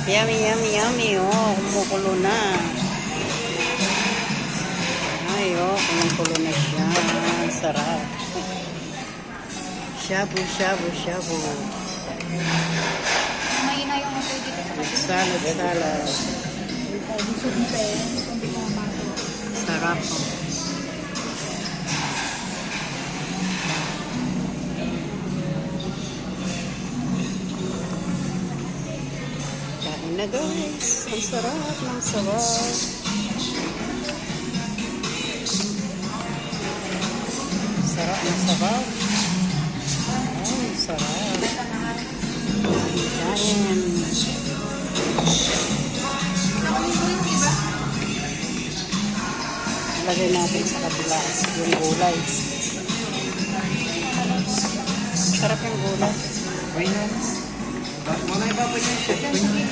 Yummy, yummy, yummy. Oh, kumukulo na. Ay, oh, kumukulo na siya. Sarap. Shabu, shabu, shabu. Mahina yung apoy dito sa kapatid. Salad, salad. Sarap. Oh. Kain na guys. Ang sarap ng sarap. Sarap ng sarap. Ay, sarap. Kain. Lagay natin sa kabila yung gulay. Sarap yung gulay. Why not? Mga iba pa yung chef.